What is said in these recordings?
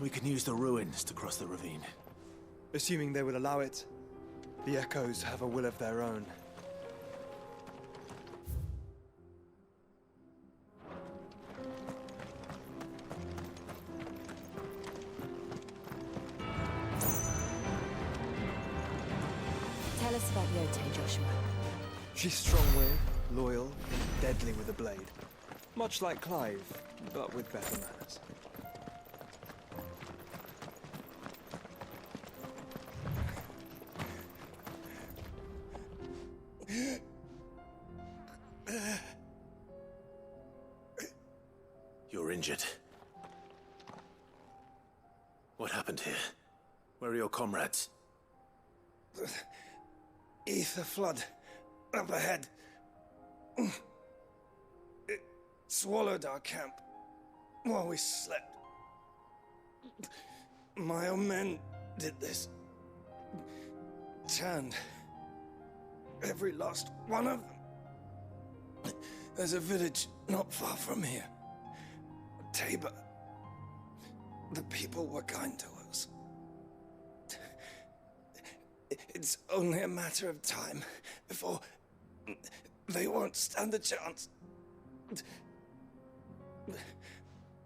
We can use the ruins to cross the ravine. Assuming they will allow it. The Echoes have a will of their own. Tell us about Yote, Joshua. She's strong-willed, loyal, deadly with a blade. Much like Clive, but with better manners. You're injured. What happened here? Where are your comrades? Ether flood. Up ahead. It swallowed our camp while we slept. My own men did this. Turned every last one of them. There's a village not far from here. Tabor. The people were kind to us. It's only a matter of time before they won't stand a chance.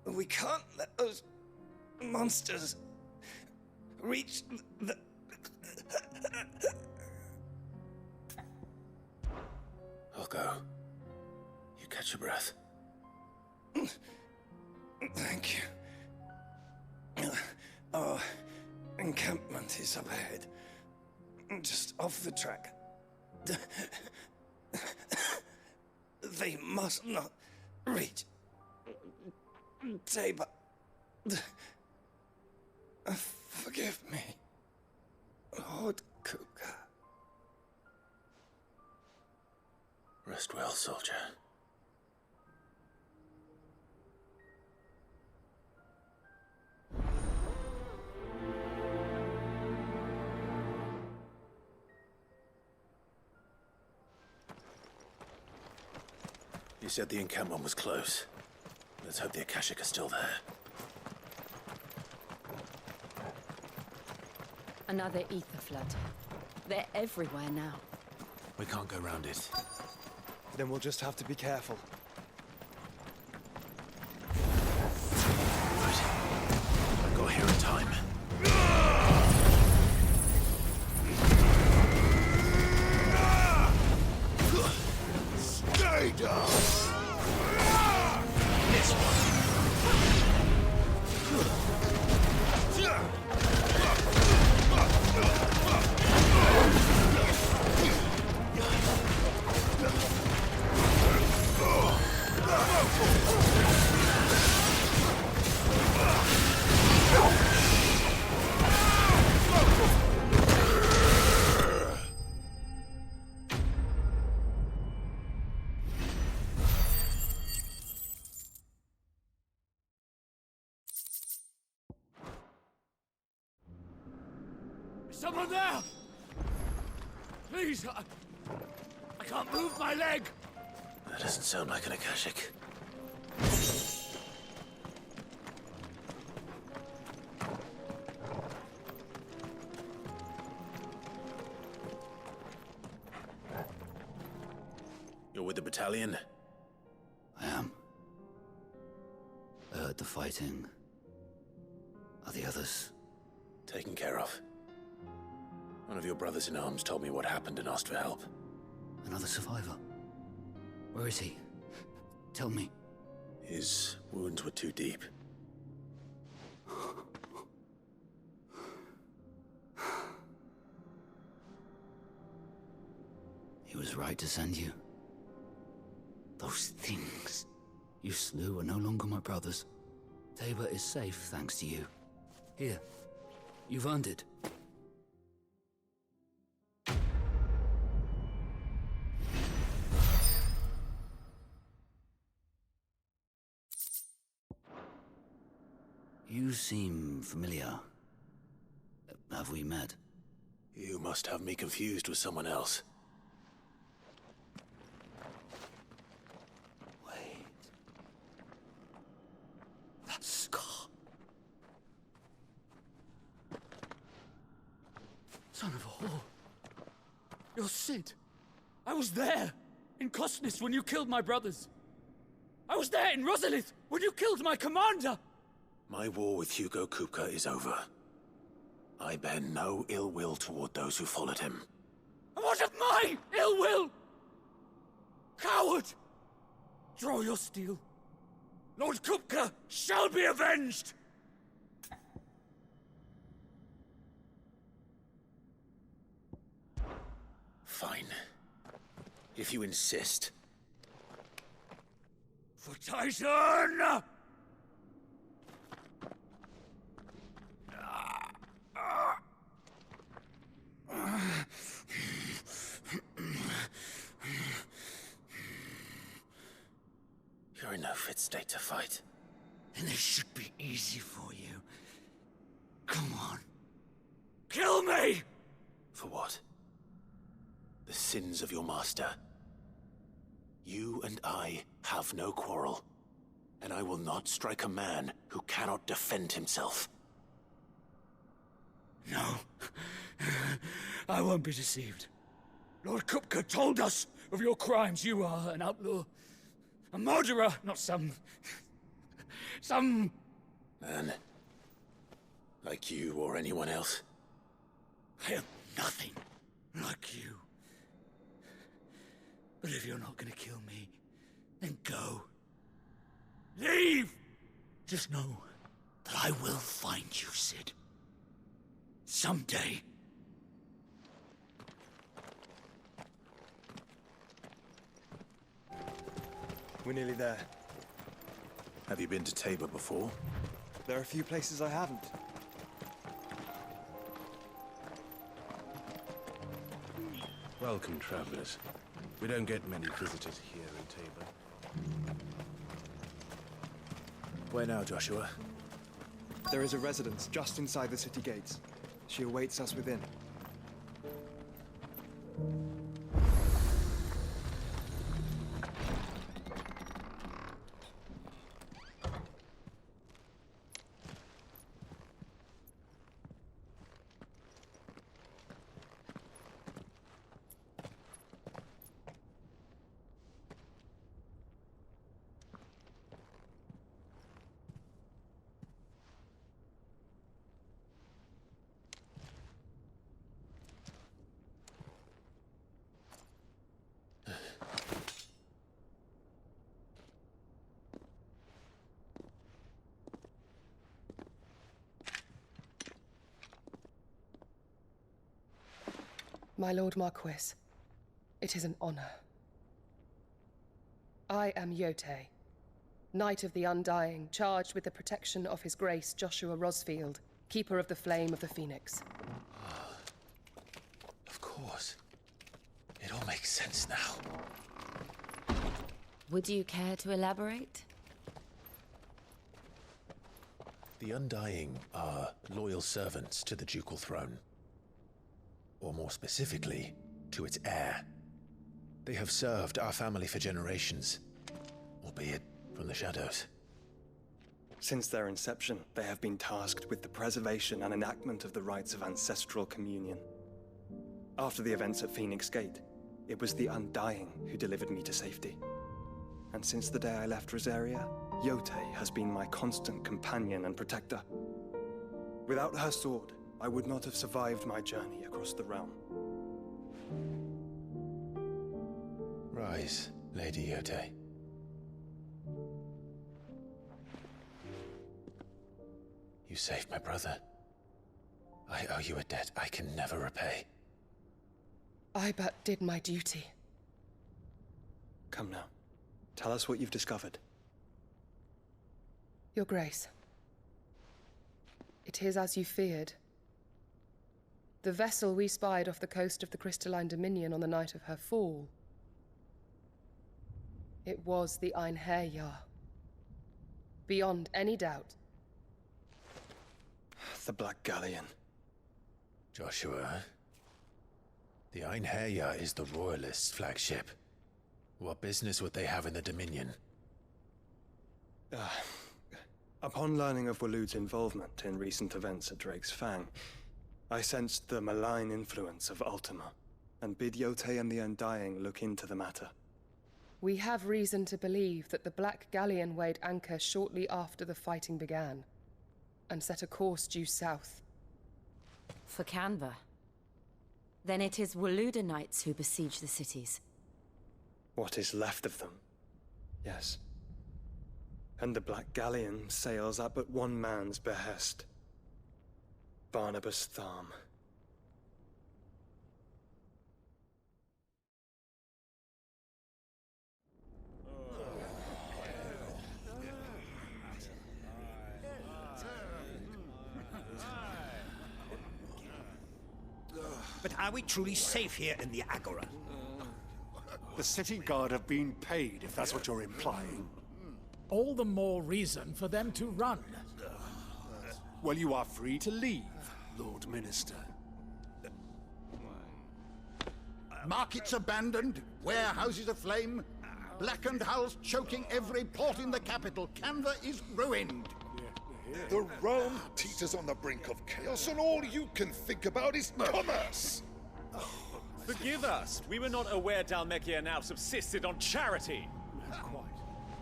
We can't let those monsters reach the... I'll go. You catch your breath. Thank you. Our encampment is up ahead. Just off the track. They must not reach Tabor. Forgive me, Lord Kuka. Rest well, soldier. You said the encampment was close. Let's hope the Akashic are still there. Another ether flood. They're everywhere now. We can't go round it. Then we'll just have to be careful. Right. I got here in time. Stay down! This one. Someone there! Please, I can't move my leg! That doesn't sound like an Akashic. You're with the battalion? I am. I heard the fighting. Are the others? Taken care of. One of your brothers in arms told me what happened and asked for help. Another survivor? Where is he? Tell me. His wounds were too deep. He was right to send you. Those things you slew are no longer my brothers. Tabor is safe thanks to you. Here, you've earned it. You seem familiar. Have we met? You must have me confused with someone else. Wait. That scar. Son of a whore. You're Sid. I was there, in Cosnes when you killed my brothers. I was there in Rosalith when you killed my commander! My war with Hugo Kupka is over. I bear no ill will toward those who followed him. And what of my ill will? Coward! Draw your steel. Lord Kupka shall be avenged! Fine. If you insist. For Titan! You're in no fit state to fight. Then this should be easy for you. Come on. Kill me! For what? The sins of your master. You and I have no quarrel, and I will not strike a man who cannot defend himself. No. I won't be deceived. Lord Kupka told us of your crimes. You are an outlaw. A murderer, not some Man. Like you or anyone else. I am nothing like you. But if you're not gonna kill me, then go. Leave! Just know that I will find you, Sid. Someday. We're nearly there. Have you been to Tabor before? There are a few places I haven't. Welcome, travelers. We don't get many visitors here in Tabor. Where now, Joshua? There is a residence just inside the city gates. She awaits us within. My Lord Marquis, it is an honor. I am Yote, Knight of the Undying, charged with the protection of His Grace Joshua Rosfield, Keeper of the Flame of the Phoenix. Of course. It all makes sense now. Would you care to elaborate? The Undying are loyal servants to the ducal throne. Or more specifically, to its heir. They have served our family for generations, albeit from the shadows. Since their inception, they have been tasked with the preservation and enactment of the rites of ancestral communion. After the events at Phoenix Gate, it was the Undying who delivered me to safety. And since the day I left Rosaria, Yote has been my constant companion and protector. Without her sword, I would not have survived my journey across the realm. Rise, Lady Yote. You saved my brother. I owe you a debt I can never repay. I but did my duty. Come now. Tell us what you've discovered. Your Grace. It is as you feared. The vessel we spied off the coast of the Crystalline Dominion on the night of her fall. It was the Einherjar. Beyond any doubt. The Black Galleon. Joshua, the Einherjar is the Royalists' flagship. What business would they have in the Dominion? Upon learning of Waloed's involvement in recent events at Drake's Fang, I sensed the malign influence of Ultima, and bid Yote and the Undying look into the matter. We have reason to believe that the Black Galleon weighed anchor shortly after the fighting began, and set a course due south. For Canva. Then it is Waluda Knights who besiege the cities. What is left of them? Yes. And the Black Galleon sails at but one man's behest. Barnabas Tharm. But are we truly safe here in the Agora? The city guard have been paid, if that's what you're implying. All the more reason for them to run. Well, you are free to leave, Lord Minister. Markets abandoned, warehouses aflame, blackened hulls choking every port in the capital. Canva is ruined. The realm teeters on the brink of chaos, and all you can think about is commerce! Forgive us! We were not aware Dhalmekia now subsisted on charity!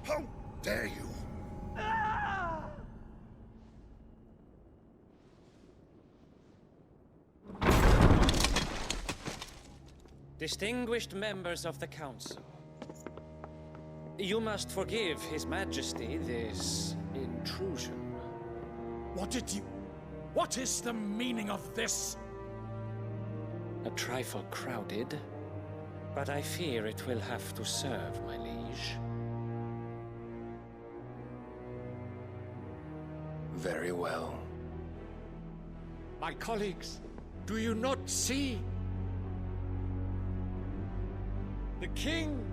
How dare you! Distinguished members of the Council, you must forgive His Majesty this intrusion. What is the meaning of this? A trifle crowded, but I fear it will have to serve, my liege. Very well. My colleagues, do you not see? The king!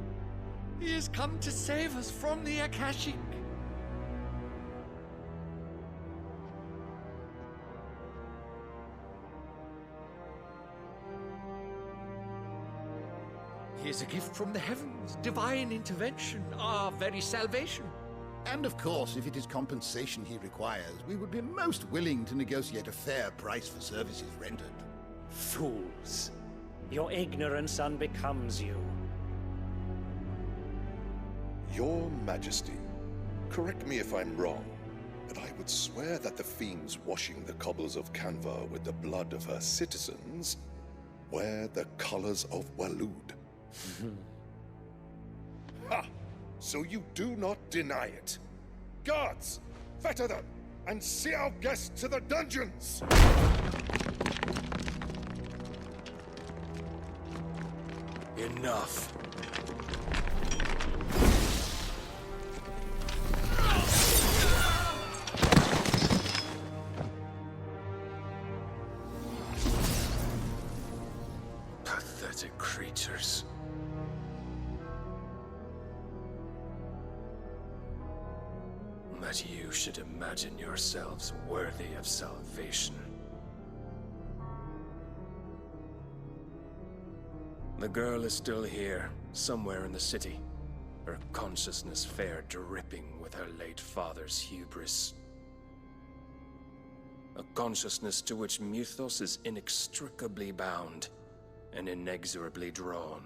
He has come to save us from the Akashic! He is a gift from the heavens, divine intervention, our very salvation. And of course, if it is compensation he requires, we would be most willing to negotiate a fair price for services rendered. Fools! Your ignorance unbecomes you. Your Majesty, correct me if I'm wrong, but I would swear that the fiends washing the cobbles of Canva with the blood of her citizens wear the colors of Walud. Ha! So you do not deny it. Guards, fetter them, and see our guests to the dungeons! Enough. Pathetic creatures. That you should imagine yourselves worthy of salvation. The girl is still here, somewhere in the city, her consciousness fair dripping with her late father's hubris. A consciousness to which Mythos is inextricably bound and inexorably drawn.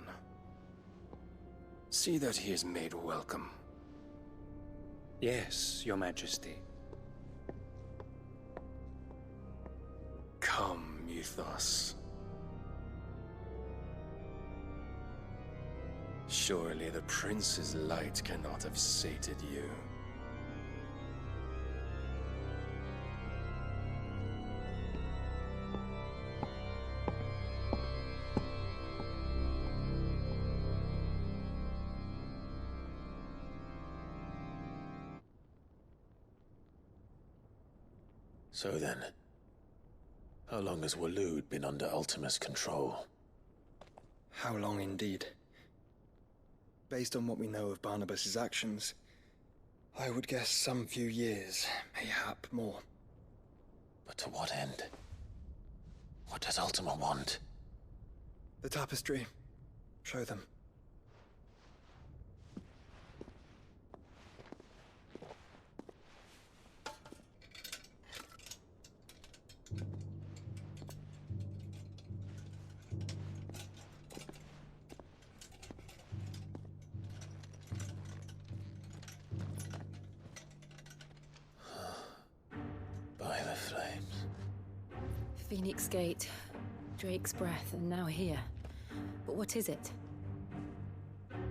See that he is made welcome. Yes, Your Majesty. Come, Mythos. Surely the prince's light cannot have sated you. So then, how long has Walud been under Ultima's control? How long indeed? Based on what we know of Barnabas's actions, I would guess some few years, mayhap more. But to what end? What does Ultima want? The tapestry. Show them. Phoenix Gate, Drake's Breath, and now here. But what is it?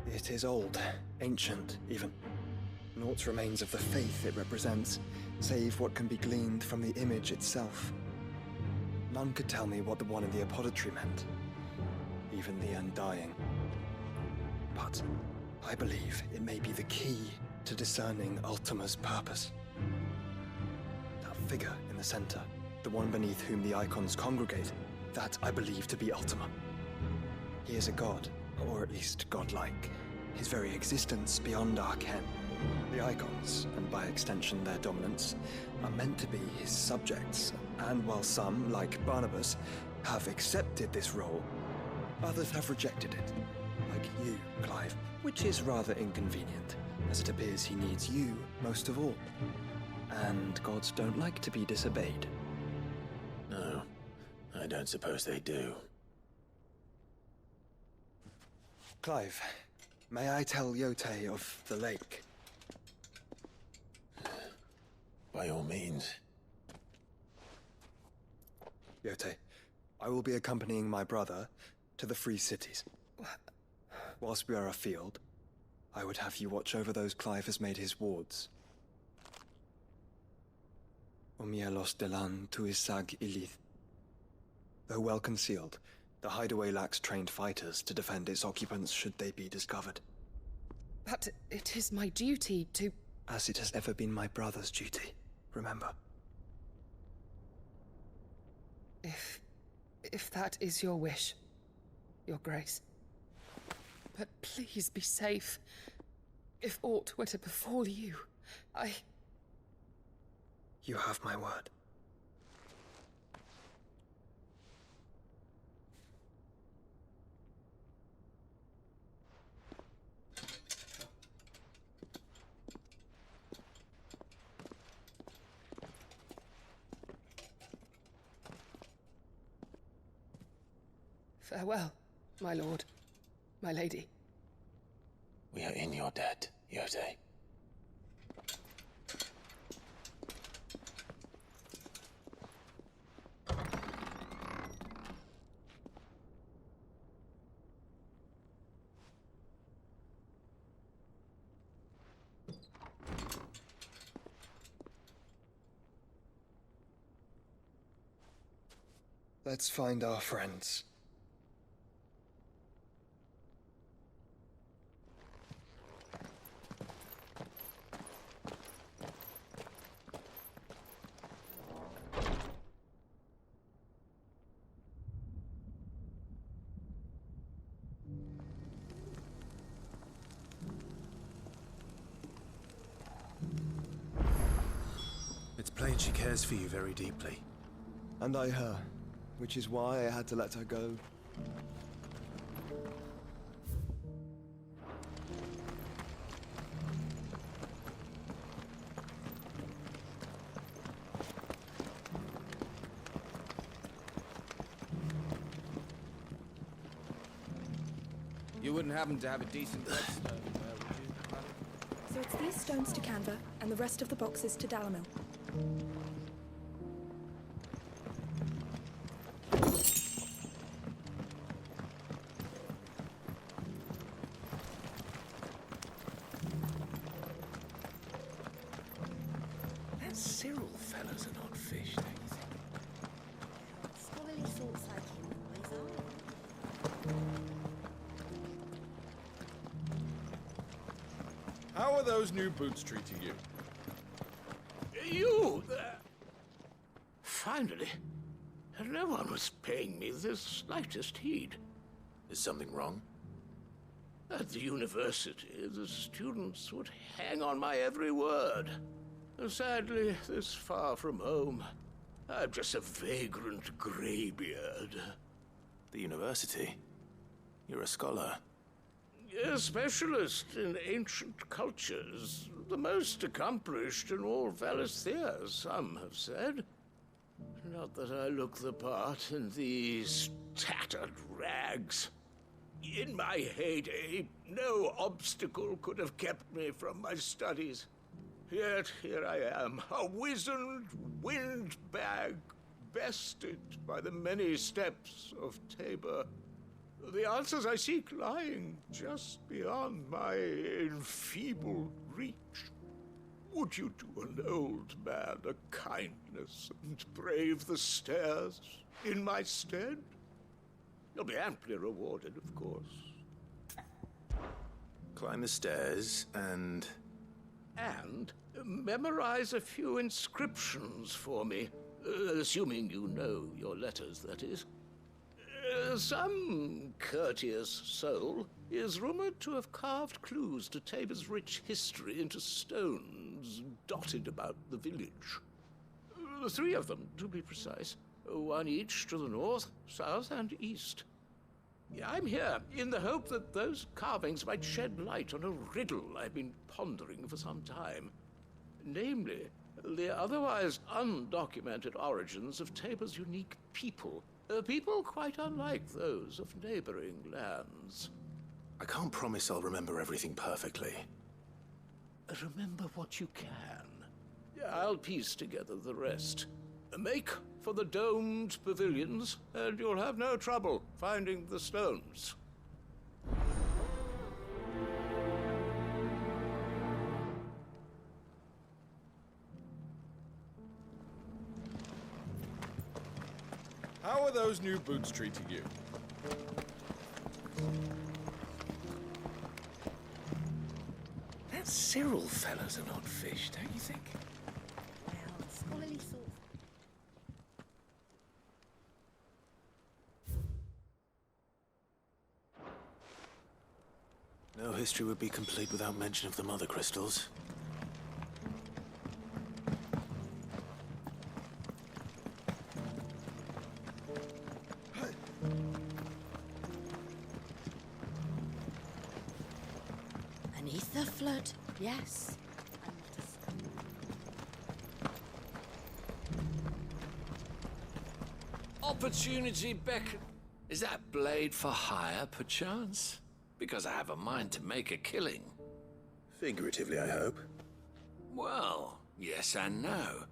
It is old, ancient, even. Naught remains of the faith it represents, save what can be gleaned from the image itself. None could tell me what the one in the apothecary meant, even the Undying. But I believe it may be the key to discerning Ultima's purpose. That figure in the center, the one beneath whom the icons congregate, that I believe to be Ultima. He is a god, or at least godlike, his very existence beyond our ken. The icons, and by extension their dominance, are meant to be his subjects, and while some, like Barnabas, have accepted this role, others have rejected it, like you, Clive, which is rather inconvenient, as it appears he needs you most of all. And gods don't like to be disobeyed. No, I don't suppose they do. Clive, may I tell Yote of the lake? By all means. Yote, I will be accompanying my brother to the Free Cities. Whilst we are afield, I would have you watch over those Clive has made his wards. Omielos delan tuisag ilith. Though well concealed, the hideaway lacks trained fighters to defend its occupants should they be discovered. But it is my duty to... As it has ever been my brother's duty, remember. If that is your wish, Your Grace. But please be safe. If aught were to befall you, You have my word. Farewell, my lord, my lady. We are in your debt, Yote. Let's find our friends. It's plain she cares for you very deeply. And I her, which is why I had to let her go. You wouldn't happen to have a decent whetstone there, would you, madam? So it's these stones to Canva, and the rest of the boxes to Dalamil. That Cyril fellas are not fish, don't you think? Scholarly sorts like him always are. How are those new boots treating you? You there? Finally. No one was paying me the slightest heed. Is something wrong? At the university, the students would hang on my every word. Sadly, this far from home, I'm just a vagrant greybeard. The university? You're a scholar. A specialist in ancient cultures. The most accomplished in all Valisthea, some have said. Not that I look the part in these tattered rags. In my heyday, no obstacle could have kept me from my studies. Yet here I am, a wizened, windbag bested by the many steps of Tabor. The answers I seek lying just beyond my enfeebled reach. Would you do an old man a kindness and brave the stairs in my stead? You'll be amply rewarded, of course. Climb the stairs and... And memorize a few inscriptions for me. Assuming you know your letters, that is. Some courteous soul is rumored to have carved clues to Tabor's rich history into stones dotted about the village. 3 of them, to be precise. 1 each to the north, south, and east. I'm here in the hope that those carvings might shed light on a riddle I've been pondering for some time. Namely, the otherwise undocumented origins of Tabor's unique people. People quite unlike those of neighboring lands. I can't promise I'll remember everything perfectly. Remember what you can. I'll piece together the rest. Make for the domed pavilions, and you'll have no trouble finding the stones. How are those new boots treating you? That Cyril fellow's an odd fish, don't you think? Well, scholarly sort. No history would be complete without mention of the mother crystals. An ether flood, yes. Opportunity beckon. Is that blade for hire, perchance? Because I have a mind to make a killing. Figuratively, I hope. Well, yes and no.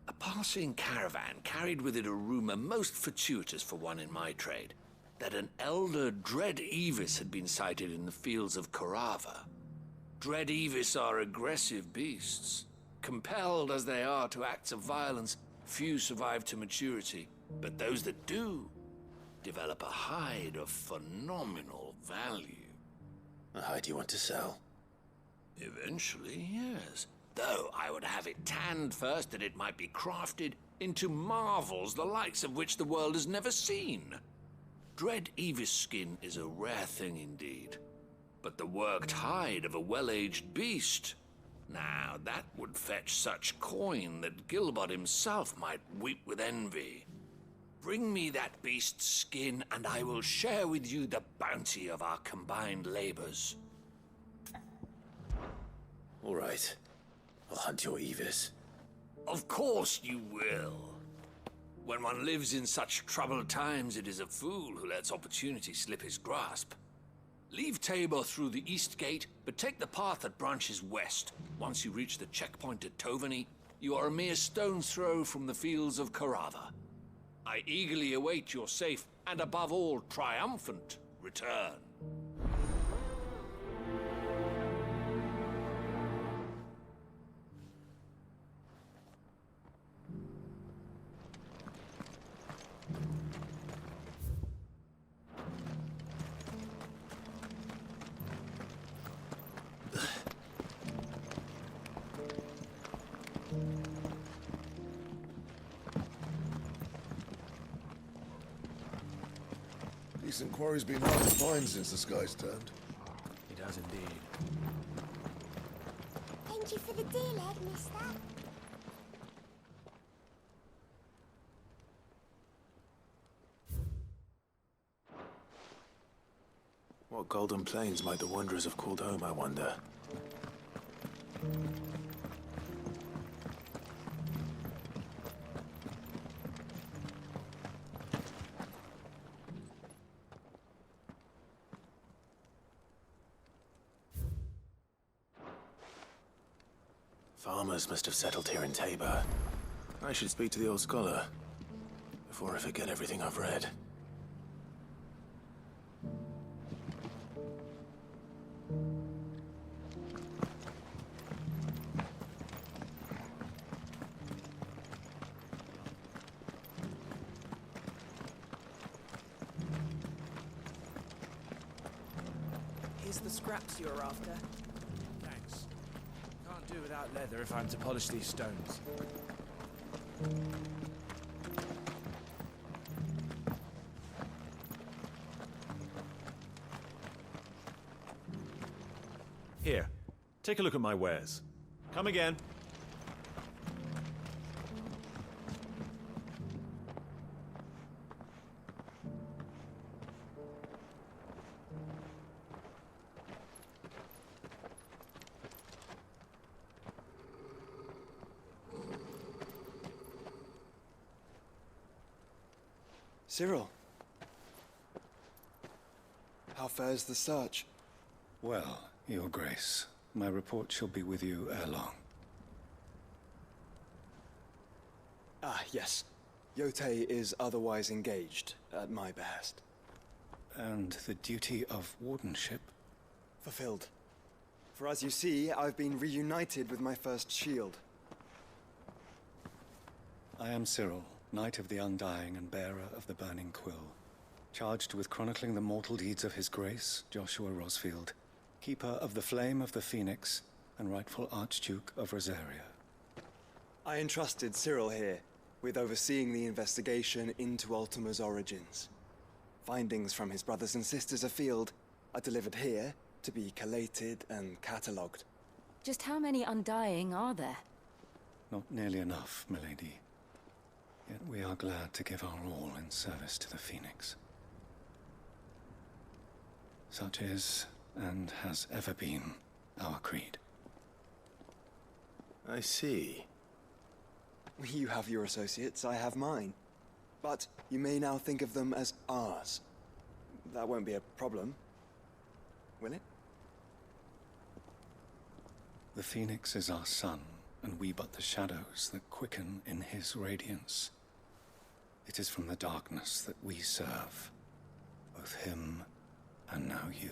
A passing caravan carried with it a rumor most fortuitous for one in my trade, that an elder Dread Evis had been sighted in the fields of Korava. Dread Evis are aggressive beasts. Compelled as they are to acts of violence, few survive to maturity, but those that do develop a hide of phenomenal value. A hide you want to sell? Eventually, yes. Though I would have it tanned first that it might be crafted into marvels the likes of which the world has never seen. Dread Evis skin is a rare thing indeed. But the worked hide of a well-aged beast, now that would fetch such coin that Gilbert himself might weep with envy. Bring me that beast's skin, and I will share with you the bounty of our combined labors. All right. I'll hunt your Evis. Of course you will. When one lives in such troubled times, it is a fool who lets opportunity slip his grasp. Leave Tabor through the east gate, but take the path that branches west. Once you reach the checkpoint at Tovany, you are a mere stone's throw from the fields of Korava. I eagerly await your safe, and above all, triumphant return. Decent quarry's been hard to find since the sky's turned. It has indeed. Thank you for the deal, Ed, mister. What golden plains might the wanderers have called home, I wonder? Farmers must have settled here in Tabor. I should speak to the old scholar. before I forget everything I've read. Here's the scraps you're after. Thanks. Can't do without leather if I'm to polish these stones. Here, take a look at my wares. Come again. Cyril. How fares the search? Well, Your Grace, my report shall be with you ere long. Ah, yes. Yotei is otherwise engaged, at my behest. And the duty of wardenship? Fulfilled. For as you see, I've been reunited with my first shield. I am Cyril, Knight of the Undying and bearer of the Burning Quill, charged with chronicling the mortal deeds of His Grace, Joshua Rosfield, Keeper of the Flame of the Phoenix and rightful Archduke of Rosaria. I entrusted Cyril here with overseeing the investigation into Ultima's origins. Findings from his brothers and sisters afield are delivered here to be collated and catalogued. Just how many Undying are there? Not nearly enough, milady. Yet we are glad to give our all in service to the Phoenix. Such is, and has ever been, our creed. I see. You have your associates, I have mine. But you may now think of them as ours. That won't be a problem, will it? The Phoenix is our sun, and we but the shadows that quicken in his radiance. It is from the darkness that we serve, both him and now you.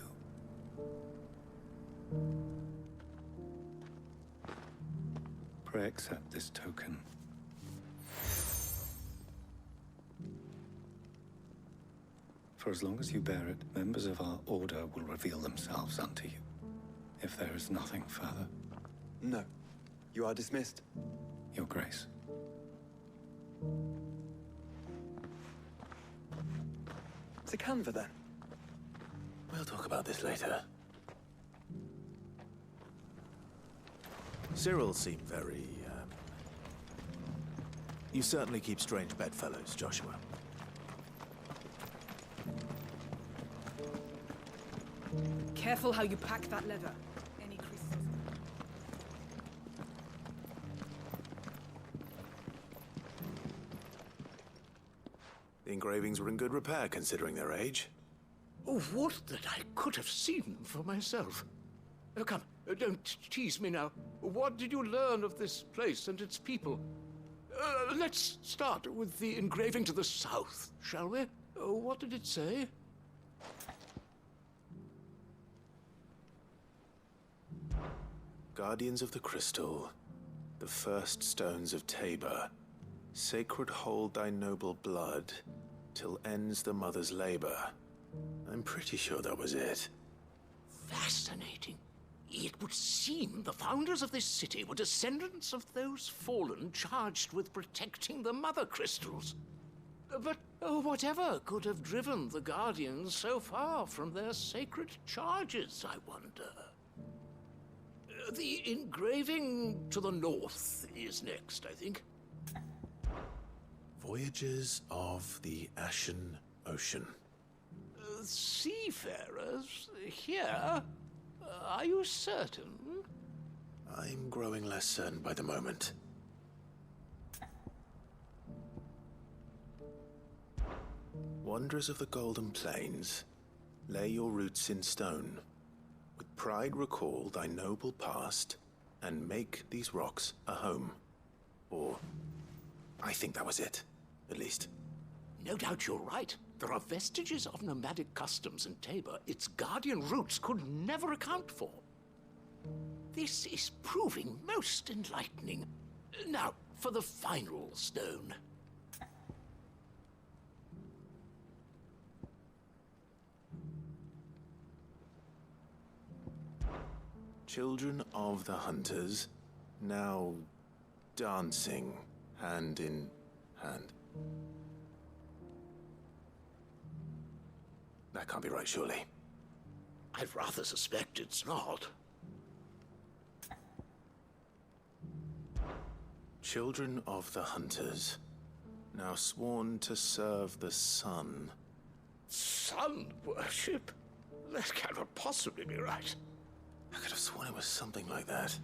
Pray accept this token. For as long as you bear it, members of our order will reveal themselves unto you. If there is nothing further. No. You are dismissed. Your Grace. To Canva, then. We'll talk about this later. Cyril seemed very, You certainly keep strange bedfellows, Joshua. Careful how you pack that leather. Any crystals? The engravings were in good repair, considering their age. Oh, would that I could have seen them for myself. Come, don't tease me now. What did you learn of this place and its people? Let's start with the engraving to the south, shall we? What did it say? Guardians of the Crystal, the first stones of Tabor, sacred hold thy noble blood, till ends the mother's labor. I'm pretty sure that was it. Fascinating. It would seem the founders of this city were descendants of those fallen charged with protecting the mother crystals. But whatever could have driven the Guardians so far from their sacred charges, I wonder? The engraving to the north is next, I think. Voyages of the Ashen Ocean. Seafarers here? Are you certain? I'm growing less certain by the moment. Wanderers of the Golden Plains, lay your roots in stone. With pride recall thy noble past, and make these rocks a home. Or, I think that was it, at least. No doubt you're right. There are vestiges of nomadic customs in Tabor its guardian roots could never account for. This is proving most enlightening. Now, for the final stone. Children of the Hunters, now dancing hand in hand. That can't be right, surely. I'd rather suspect it's not. Children of the Hunters, now sworn to serve the sun. Sun worship? That cannot possibly be right. I could have sworn it was something like that.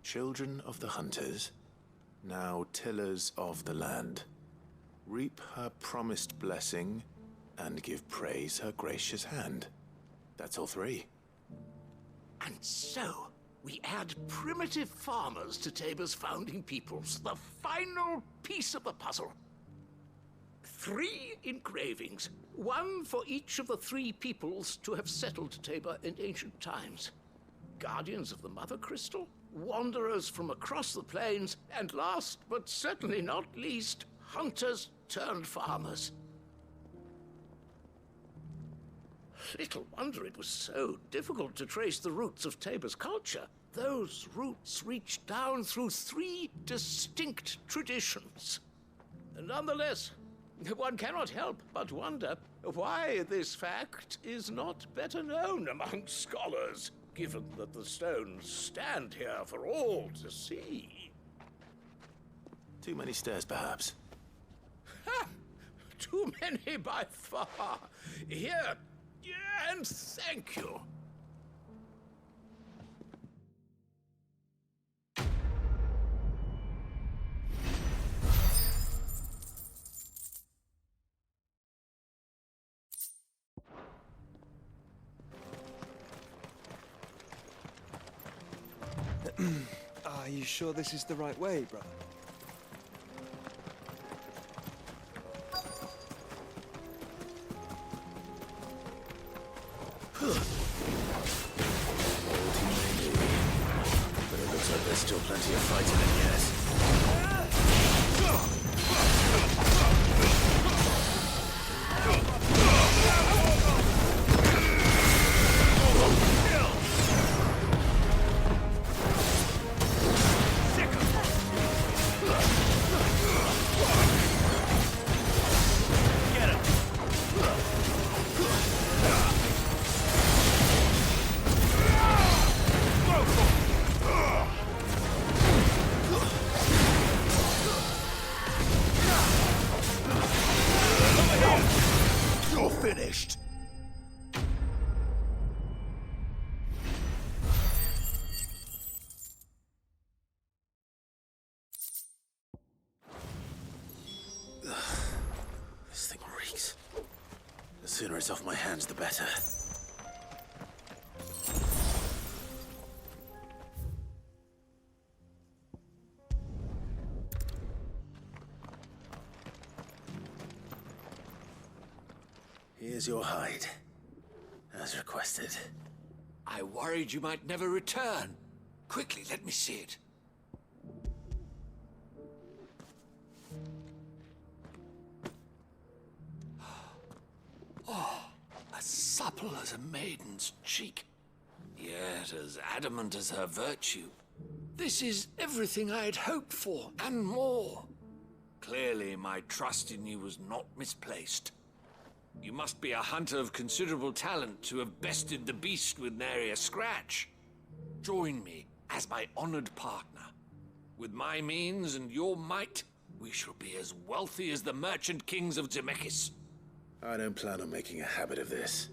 Children of the Hunters, now tillers of the land, reap her promised blessing and give praise her gracious hand. That's all three. And so, we add primitive farmers to Tabor's founding peoples, the final piece of the puzzle. 3 engravings, one for each of the 3 peoples to have settled Tabor in ancient times. Guardians of the Mother Crystal, wanderers from across the plains, and last but certainly not least, hunters turned farmers. Little wonder it was so difficult to trace the roots of Tabor's culture. Those roots reach down through 3 distinct traditions. Nonetheless, one cannot help but wonder why this fact is not better known among scholars, given that the stones stand here for all to see. Too many stairs, perhaps. Ha! Too many by far. Here, and thank you. Are you sure this is the right way, brother? But it looks like there's still plenty of fighting in yet. You're finished. This thing reeks. The sooner it's off my hands, the better. Here's your hide, as requested. I worried you might never return. Quickly, let me see it. Oh, as supple as a maiden's cheek, yet as adamant as her virtue. This is everything I had hoped for, and more. Clearly, my trust in you was not misplaced. You must be a hunter of considerable talent to have bested the beast with nary a scratch. Join me as my honored partner. With my means and your might, we shall be as wealthy as the merchant kings of Zemeckis. I don't plan on making a habit of this.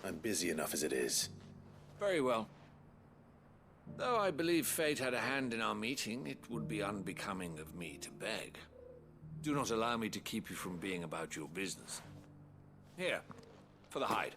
I'm busy enough as it is. Very well. Though I believe fate had a hand in our meeting, it would be unbecoming of me to beg. Do not allow me to keep you from being about your business. Here, for the hide.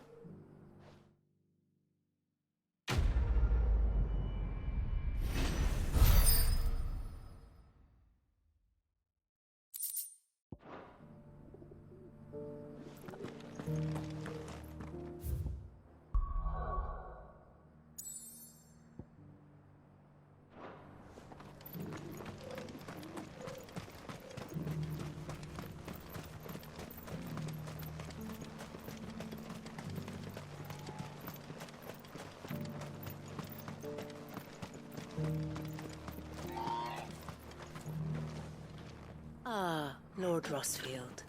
Ah, Lord Rosfield.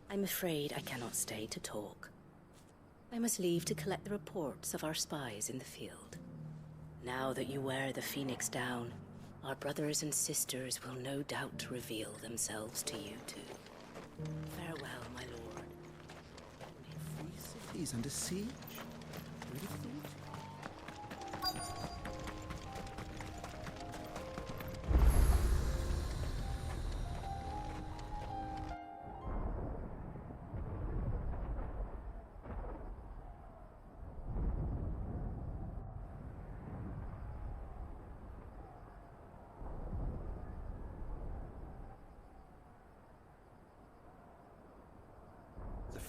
I'm afraid I cannot stay to talk. I must leave to collect the reports of our spies in the field. Now that you wear the Phoenix down, our brothers and sisters will no doubt reveal themselves to you too. Farewell, my lord. Cities under siege? Who'd have thought?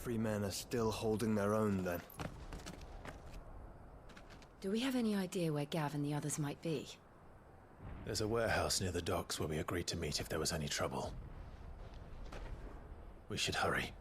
Free men are still holding their own, then. Do we have any idea where Gav and the others might be? There's a warehouse near the docks where we agreed to meet if there was any trouble. We should hurry.